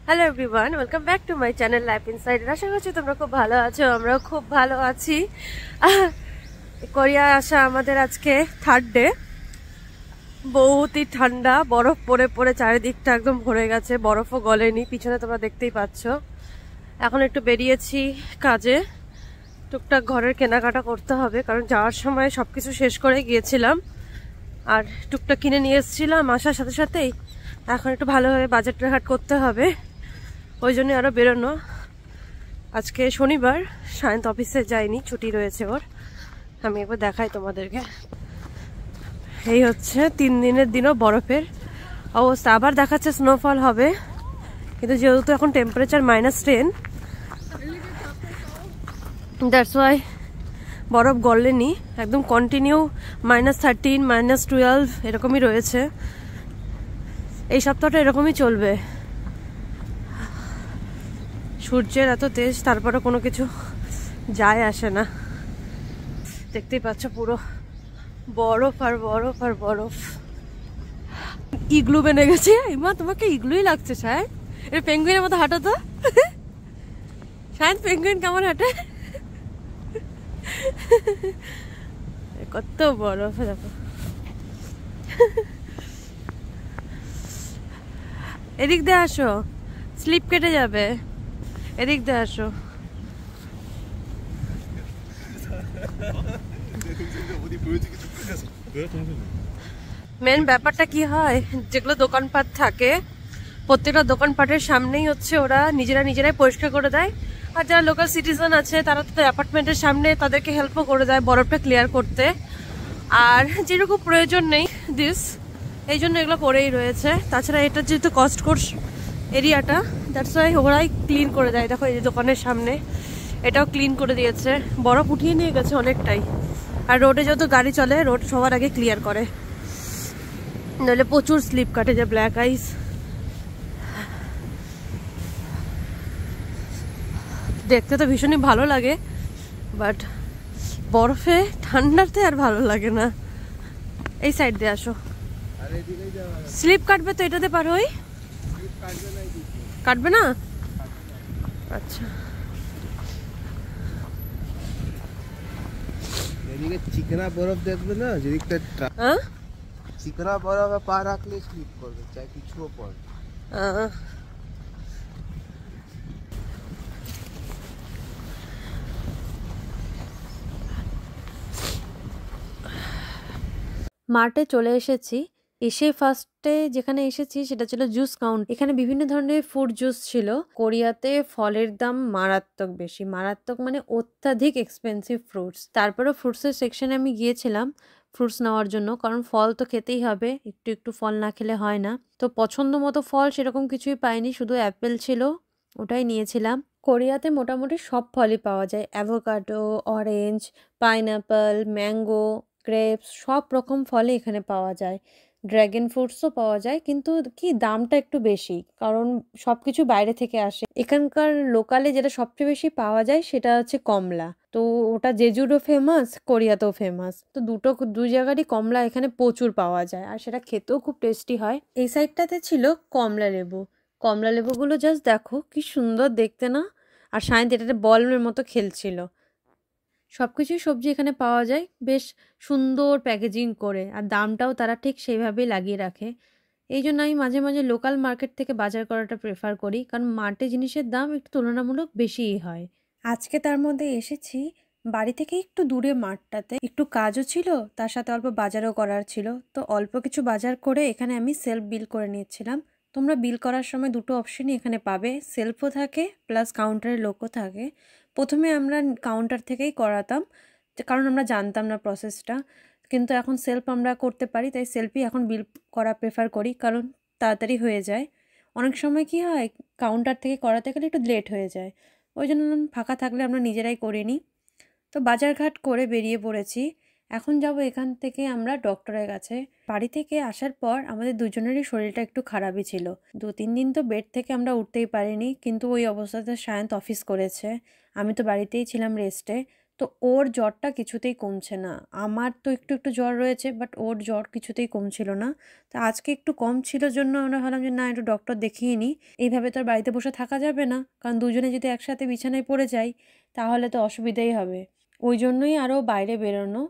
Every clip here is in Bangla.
Hello everyone, welcome back to my channel life inside. আশা করছি তোমরা খুব ভালো আছো, আমরাও খুব ভালো আছি। কোরিয়ায় আসা আমাদের আজকে থার্ড ডে। বহুতই ঠান্ডা, বরফ পড়ে পড়ে চারিদিকটা একদম ভরে গেছে, বরফও গলেনি, পিছনে তোমরা দেখতেই পাচ্ছ। এখন একটু বেরিয়েছি কাজে, টুকটাক ঘরের কেনাকাটা করতে হবে, কারণ যাওয়ার সময় সবকিছু শেষ করে গিয়েছিলাম আর টুকটাক কিনে নিয়ে এসেছিলাম আসার সাথে সাথেই। এখন একটু ভালোভাবে বাজেট ঘাট করতে হবে, ওই জন্য আরও বেরোনো। আজকে শনিবার, সায়ন্ত অফিসে যায়নি, ছুটি রয়েছে ওর। আমি একবার দেখাই তোমাদেরকে। এই হচ্ছে 3 দিনের দিনও বরফের অবস্থা। আবার দেখাচ্ছে স্নোফল হবে, কিন্তু যেহেতু এখন টেম্পারেচার -10, দ্যাটস ওয়াই বরফ গলেনি, একদম কন্টিনিউ -13, -12 এরকমই রয়েছে। এই সপ্তাহটা এরকমই চলবে। সূর্যের এত তেজ, তারপরে কোনো কিছু যায় আসে না। দেখতেই পাচ্ছ পুরো বরফ আর বরফ আর বরফ। ইগলু বেনে গেছে। মা, তোমাকে ইগলুই লাগছে সায়ন। এটা পেঙ্গুইনের মতো হাঁটো তো। সায়ন, পেঙ্গুইন কেমন হাঁটে? কত বরফ দেখো। এদিক দিয়ে আসো, স্লিপ কেটে যাবে। এদিক দিয়ে আসো। মেন ব্যাপারটা কি হয়, যেগুলো দোকানপাট থাকে প্রত্যেকটা দোকানপাটের সামনেই হচ্ছে ওরা নিজেরাই পরিষ্কার করে দেয়। আর যারা লোকাল সিটিজেন আছে তারা তাদের অ্যাপার্টমেন্টের সামনে তাদেরকে হেল্পও করে দেয় বরফটা ক্লিয়ার করতে। আর যেরকম প্রয়োজন নেই দিস, এই জন্য এগুলো পড়েই রয়েছে। তাছাড়া এটা যেহেতু কস্ট কোর্স এরিয়াটা, দ্যাটস ওয়াই ওরাই ক্লিন করে দেয়। দেখো এই যে দোকানের সামনে এটাও ক্লিন করে দিয়েছে, বরফ উঠিয়ে নিয়ে গেছে অনেকটাই। আর রোডে যত গাড়ি চলে রোড সবার আগে ক্লিয়ার করে, নইলে প্রচুর স্লিপ কাটে, যে ব্ল্যাক আইস। দেখতে তো ভীষণই ভালো লাগে, বাট বরফে ঠান্ডাতে আর ভালো লাগে না। এই সাইড দিয়ে আসো, স্লিপ কাটবে তো এটাতে পার হই। কাটবে না? আচ্ছা, এদিকে চিকনা বরফ দেখবে না, যেদিকটা চিকনা বরফে পা রাখলে স্লিপ করবে, চাই কিছুও পড়বে। মার্টে চলে এসেছি। এসে ফার্স্টে যেখানে এসেছি সেটা ছিল জুস কাউন্ট। এখানে বিভিন্ন ধরনের ফ্রুট জুস ছিল। কোরিয়াতে ফলের দাম মারাত্মক বেশি, মারাত্মক মানে অত্যাধিক এক্সপেন্সিভ ফ্রুটস। তারপরে ফ্রুটসের সেকশনে আমি গিয়েছিলাম ফ্রুটস নেওয়ার জন্য, কারণ ফল তো খেতেই হবে, একটু একটু ফল না খেলে হয় না। তো পছন্দ মতো ফল সেরকম কিছুই পাইনি, শুধু অ্যাপেল ছিল, ওটাই নিয়েছিলাম। কোরিয়াতে মোটামুটি সব ফলই পাওয়া যায়, avocado, orange, pineapple, mango, grapes, সব রকম ফলই এখানে পাওয়া যায়। ড্র্যাগন ফ্রুটসও পাওয়া যায়, কিন্তু কি দামটা একটু বেশি, কারণ সব কিছু বাইরে থেকে আসে। এখানকার লোকালে যেটা সবচেয়ে বেশি পাওয়া যায় সেটা হচ্ছে কমলা। তো ওটা জেজুরও ফেমাস, কোরিয়াতেও ফেমাস। তো দু জায়গারই কমলা এখানে প্রচুর পাওয়া যায়, আর সেটা খেতেও খুব টেস্টি হয়। এই সাইডটাতে ছিল কমলা লেবু। কমলা লেবুগুলো জাস্ট দেখো কি সুন্দর দেখতে না। আর সায়ন্ত এটাতে বলের মতো খেলছিল। সবকিছুই সবজি এখানে পাওয়া যায় বেশ সুন্দর প্যাকেজিং করে, আর দামটাও তারা ঠিক সেইভাবেই লাগিয়ে রাখে। এই জন্য আমি মাঝে মাঝে লোকাল মার্কেট থেকে বাজার করাটা প্রেফার করি, কারণ মার্টে জিনিসের দাম একটু তুলনামূলক বেশিই হয়। আজকে তার মধ্যে এসেছি বাড়ি থেকে একটু দূরে মাঠটাতে, একটু কাজও ছিল, তার সাথে অল্প বাজারও করার ছিল। তো অল্প কিছু বাজার করে এখানে আমি সেলফ বিল করে নিচ্ছিলাম। তোমরা বিল করার সময় দুটো অপশনই এখানে পাবে, সেলফও থাকে প্লাস কাউন্টারের লোকও থাকে। প্রথমে আমরা কাউন্টার থেকেই করাতাম, কারণ আমরা জানতাম না প্রসেসটা, কিন্তু এখন সেলফ আমরা করতে পারি, তাই সেলফই এখন বিল করা প্রেফার করি, কারণ তাড়াতাড়ি হয়ে যায়। অনেক সময় কি হয়, কাউন্টার থেকে করাতে গেলে একটু লেট হয়ে যায়, ওই জন্য ফাঁকা থাকলে আমরা নিজেরাই করে নিই। তো বাজারঘাট করে বেরিয়ে পড়েছি। এখন যাব এখান থেকে আমরা ডক্টরের কাছে। বাড়ি থেকে আসার পর আমাদের দুজনেরই শরীরটা একটু খারাপই ছিল। 2-3 দিন তো বেড থেকে আমরা উঠতেই পারিনি, কিন্তু ওই অবস্থাতে সায়ন্ত অফিস করেছে, আমি তো বাড়িতেই ছিলাম রেস্টে। তো ওর জ্বরটা কিছুতেই কমছে না। আমার তো একটু একটু জ্বর রয়েছে, বাট ওর জ্বর কিছুতেই কমছিল না। তো আজকে একটু কম ছিল জন্য আমরা ভাবলাম যে না, একটু ডক্টর দেখিয়ে নিই। এইভাবে তো আর বাড়িতে বসে থাকা যাবে না, কারণ দুজনে যদি একসাথে বিছানায় পড়ে যাই তাহলে তো অসুবিধাই হবে। ওই জন্যই আরও বাইরে বেরোনো।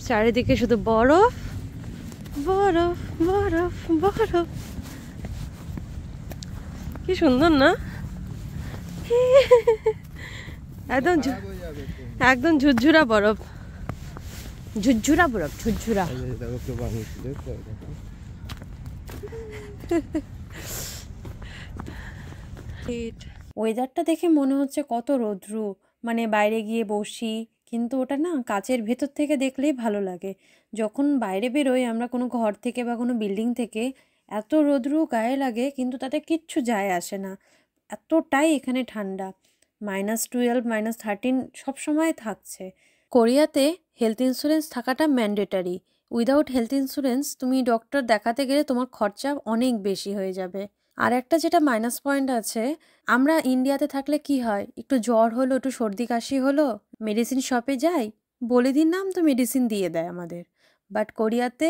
চারিদিকে শুধু বরফ, বরফ, বরফ, বরফ। কি সুন্দর না? একদম একদম ঝুরঝুরা বরফ, ঝুরঝুরা বরফ, ঝুরঝুরা। ওয়েদারটা দেখে মনে হচ্ছে কত রৌদ্রু, মানে বাইরে গিয়ে বসি, কিন্তু ওটা না কাচের ভেতর থেকে দেখলেই ভালো লাগে। যখন বাইরে বেরোই আমরা কোনো ঘর থেকে বা কোনো বিল্ডিং থেকে, এত রৌদ্রু গায়ে লাগে কিন্তু তাতে কিচ্ছু যায় আসে না, এতটাই এখানে ঠান্ডা। -12, -13 সবসময় থাকছে। কোরিয়াতে হেলথ ইন্স্যুরেন্স থাকাটা ম্যান্ডেটারি। উইদাউট হেলথ ইন্স্যুরেন্স তুমি ডক্টর দেখাতে গেলে তোমার খরচা অনেক বেশি হয়ে যাবে। আর একটা যেটা মাইনাস পয়েন্ট আছে, আমরা ইন্ডিয়াতে থাকলে কি হয়, একটু জ্বর হলো, একটু সর্দি কাশি হলো, মেডিসিন শপে যাই, বলে দিন নাম তো মেডিসিন দিয়ে দেয় আমাদের। বাট কোরিয়াতে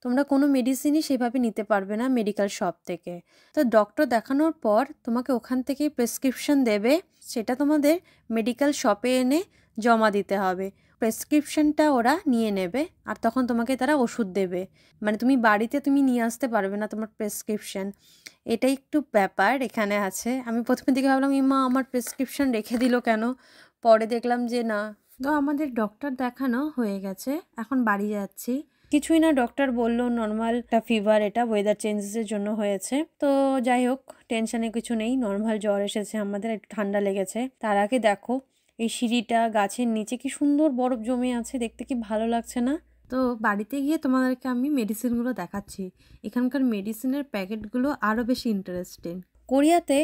তোমরা কোনো মেডিসিনই সেভাবে নিতে পারবে না মেডিকেল শপ থেকে। তো ডক্টর দেখানোর পর তোমাকে ওখান থেকেই প্রেসক্রিপশন দেবে, সেটা তোমাদের মেডিকেল শপে এনে জমা দিতে হবে। প্রেসক্রিপশনটা ওরা নিয়ে নেবে আর তখন তোমাকে তারা ওষুধ দেবে। মানে তুমি বাড়িতে তুমি নিয়ে আসতে পারবে না তোমার প্রেসক্রিপশন। এটাই একটু ব্যাপার এখানে আছে। আমি প্রথমের দিকে ভাবলাম মা আমার প্রেসক্রিপশন রেখে দিল কেন, পরে দেখলাম যে না। তো আমাদের ডক্টর দেখানো হয়ে গেছে, এখন বাড়ি যাচ্ছি। কিছুই না, ডক্টর বলল নর্মাল একটা ফিভার, এটা ওয়েদার চেঞ্জেসের জন্য হয়েছে। তো যাই হোক, টেনশনে কিছু নেই, নর্মাল জ্বর এসেছে আমাদের, একটু ঠান্ডা লেগেছে। তার আগে দেখো এই সিঁড়িটা, গাছের নিচে কি সুন্দর বরফ জমে আছে, দেখতে কি ভালো লাগছে না? তো বাড়িতে গিয়ে তোমাদেরকে আমি মেডিসিনগুলো দেখাচ্ছি। এখানকার মেডিসিনের প্যাকেটগুলো আরও বেশি ইন্টারেস্টিং। কোরিয়াতে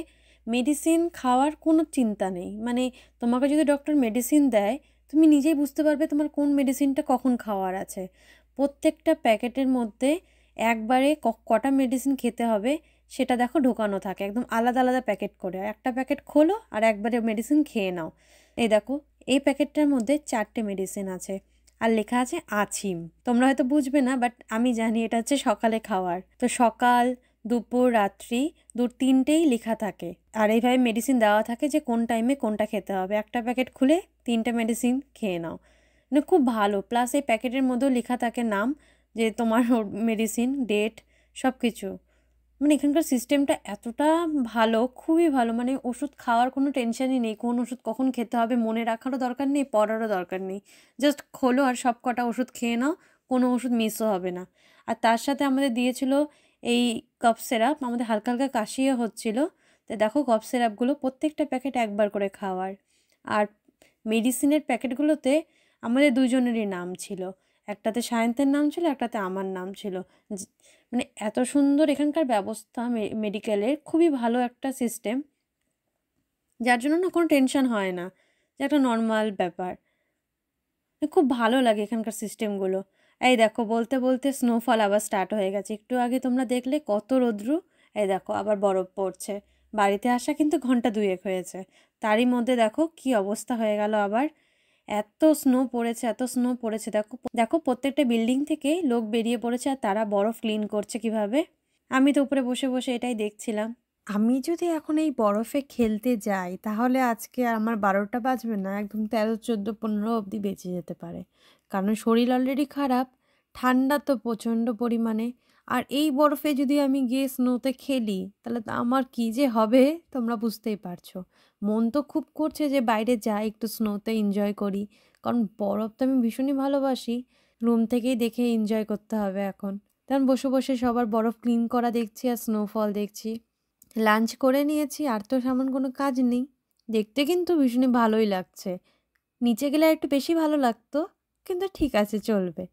মেডিসিন খাওয়ার কোনো চিন্তা নেই, মানে তোমাকে যদি ডক্টর মেডিসিন দেয় তুমি নিজেই বুঝতে পারবে তোমার কোন মেডিসিনটা কখন খাওয়ার আছে। প্রত্যেকটা প্যাকেটের মধ্যে একবারে কটা মেডিসিন খেতে হবে সেটা দেখো ঢোকানো থাকে, একদম আলাদা আলাদা প্যাকেট করে। একটা প্যাকেট খোলো আর একবারে মেডিসিন খেয়ে নাও। এই দেখো, এই প্যাকেটটার মধ্যে 4টে মেডিসিন আছে আর লেখা আছে আছিম। তোমরা হয়তো বুঝবে না, বাট আমি জানি এটা হচ্ছে সকালে খাওয়ার। তো সকাল, দুপুর, রাত্রি 3টেই লেখা থাকে। আর এইভাবে মেডিসিন দেওয়া থাকে যে কোন টাইমে কোনটা খেতে হবে। একটা প্যাকেট খুলে 3টে মেডিসিন খেয়ে নাও, মানে খুব ভালো। প্লাস এই প্যাকেটের মধ্যেও লেখা থাকে নাম, যে তোমার মেডিসিন, ডেট, সব কিছু। মানে এখানকার সিস্টেমটা এতটা ভালো, খুবই ভালো। মানে ওষুধ খাওয়ার কোনো টেনশনই নেই, কোন ওষুধ কখন খেতে হবে মনে রাখারও দরকার নেই, পড়ারও দরকার নেই। জাস্ট খোলো আর সব কটা ওষুধ খেয়ে নাও, কোনো ওষুধ মিসও হবে না। আর তার সাথে আমাদের দিয়েছিল এই কফ সিরাপ, আমাদের হালকা হালকা কাশিও হচ্ছিল। তো দেখো কফ সিরাপগুলো প্রত্যেকটা প্যাকেট একবার করে খাওয়ার। আর মেডিসিনের প্যাকেটগুলোতে আমাদের দুজনেরই নাম ছিল, একটাতে সায়ন্তের নাম ছিল, একটাতে আমার নাম ছিল। মানে এত সুন্দর এখানকার ব্যবস্থা মেডিকেলের, খুবই ভালো একটা সিস্টেম, যার জন্য না কোনো টেনশন হয় না, যে একটা নর্মাল ব্যাপার। খুব ভালো লাগে এখানকার সিস্টেমগুলো। এই দেখো বলতে বলতে স্নোফল আবার স্টার্ট হয়ে গেছে। একটু আগে তোমরা দেখলে কত রৌদ্রু, এই দেখো আবার বরফ পড়ছে। বাড়িতে আসা কিন্তু ঘন্টা 2 হয়েছে, তারই মধ্যে দেখো কি অবস্থা হয়ে গেল আবার। এত স্নো পড়েছে, এত স্নো পড়েছে, দেখো দেখো প্রত্যেকটা বিল্ডিং থেকে লোক বেরিয়ে পড়েছে আর তারা বরফ ক্লিন করছে কিভাবে। আমি তো উপরে বসে বসে এটাই দেখছিলাম। আমি যদি এখন এই বরফে খেলতে যাই তাহলে আজকে আমার 12টা বাজবে না, একদম 13, 14, 15 অবধি বেঁচে যেতে পারে। কারণ শরীর অলরেডি খারাপ, ঠান্ডা তো প্রচণ্ড পরিমাণে। আর এই বরফে যদি আমি গিয়ে স্নোতে খেলি তাহলে তো আমার কী যে হবে তোমরা বুঝতেই পারছো। মন তো খুব করছে যে বাইরে যাই, একটু স্নোতে এনজয় করি, কারণ বরফ তো আমি ভীষণই ভালোবাসি। রুম থেকেই দেখে এনজয় করতে হবে এখন। তখন বসে বসে সবার বরফ ক্লিন করা দেখছি আর স্নোফল দেখছি। লাঞ্চ করে নিয়েছি, আর তো তেমন কোনো কাজ নেই। দেখতে কিন্তু ভীষণই ভালোই লাগছে। নিচে গেলে একটু বেশি ভালো লাগতো, কিন্তু ঠিক আছে, চলবে।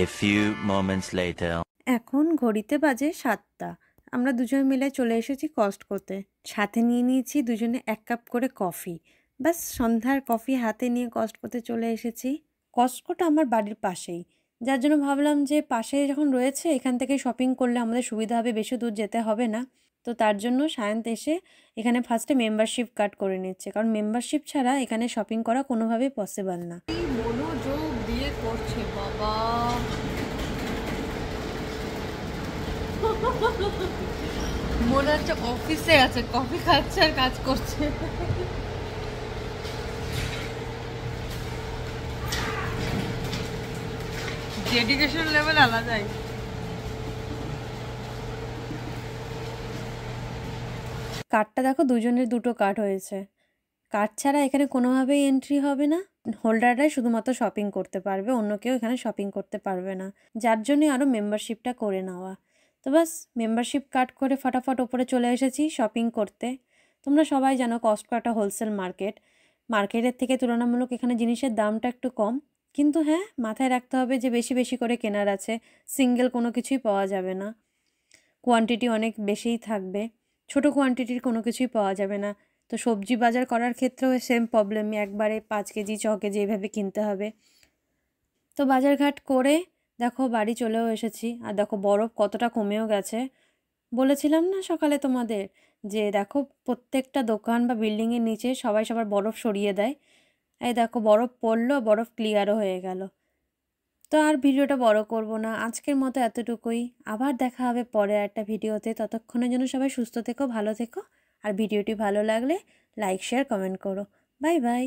A few moments later. এখন ঘড়িতে বাজে 7টা। আমরা দুজন মিলে চলে এসেছি কস্টকোতে। সাথে নিয়ে নিয়েছি দুজনে 1 কাপ করে কফি। ব্যাস সন্ধ্যার কফি হাতে নিয়ে কস্টকোতে চলে এসেছি। কস্টকোটা আমার বাড়ির পাশেই, যার জন্য ভাবলাম যে পাশে যখন রয়েছে এখান থেকে শপিং করলে আমাদের সুবিধা হবে, বেশি দূর যেতে হবে না। তো তার জন্য সায়ন্ত এসে এখানে ফার্স্টে মেম্বারশিপ কার্ড করে নিচ্ছে, কারণ মেম্বারশিপ ছাড়া এখানে শপিং করা কোনোভাবেই পসিবল না। মনোযোগ দিয়ে করছে বাবা, মনে হচ্ছে অফিসে আছে, কফি খাচ্ছে আর কাজ করছে। ডেডিকেশন লেভেল আলাদাই। কার্ডটা দেখো, দুজনের দুটো কার্ড হয়েছে। কার্ড ছাড়া এখানে কোনোভাবেই এন্ট্রি হবে না, হোল্ডাররাই শুধুমাত্র শপিং করতে পারবে, অন্য কেউ এখানে শপিং করতে পারবে না, যার জন্যই আরও মেম্বারশিপটা করে নেওয়া। তো বাস মেম্বারশিপ কার্ড করে ফটাফট ওপরে চলে এসেছি শপিং করতে। তোমরা সবাই জানো কস্টকো একটা হোলসেল মার্কেট, মার্কেটের থেকে তুলনামূলক এখানে জিনিসের দামটা একটু কম, কিন্তু হ্যাঁ মাথায় রাখতে হবে যে বেশি বেশি করে কেনার আছে, সিঙ্গেল কোনো কিছুই পাওয়া যাবে না, কোয়ান্টিটি অনেক বেশিই থাকবে, ছোটো কোয়ান্টিটির কোনো কিছুই পাওয়া যাবে না। তো সবজি বাজার করার ক্ষেত্রেও সেম প্রবলেমই, একবারে 5 কেজি 6 কেজি এইভাবে কিনতে হবে। তো বাজারঘাট করে দেখো বাড়ি চলেও এসেছি, আর দেখো বরফ কতটা কমেও গেছে। বলেছিলাম না সকালে তোমাদের যে দেখো প্রত্যেকটা দোকান বা বিল্ডিংয়ের নিচে সবাই সবার বরফ সরিয়ে দেয়, এই দেখো বরফ পড়লো, বরফ ক্লিয়ারও হয়ে গেল। তো আর ভিডিওটা বড় করব না, আজকের মতো এতটুকুই। আবার দেখা হবে পরে একটা ভিডিওতে, ততক্ষণের জন্য সবাই সুস্থ থেকো, ভালো থেকো, আর ভিডিওটি ভালো লাগলে লাইক শেয়ার কমেন্ট করো। Bye bye.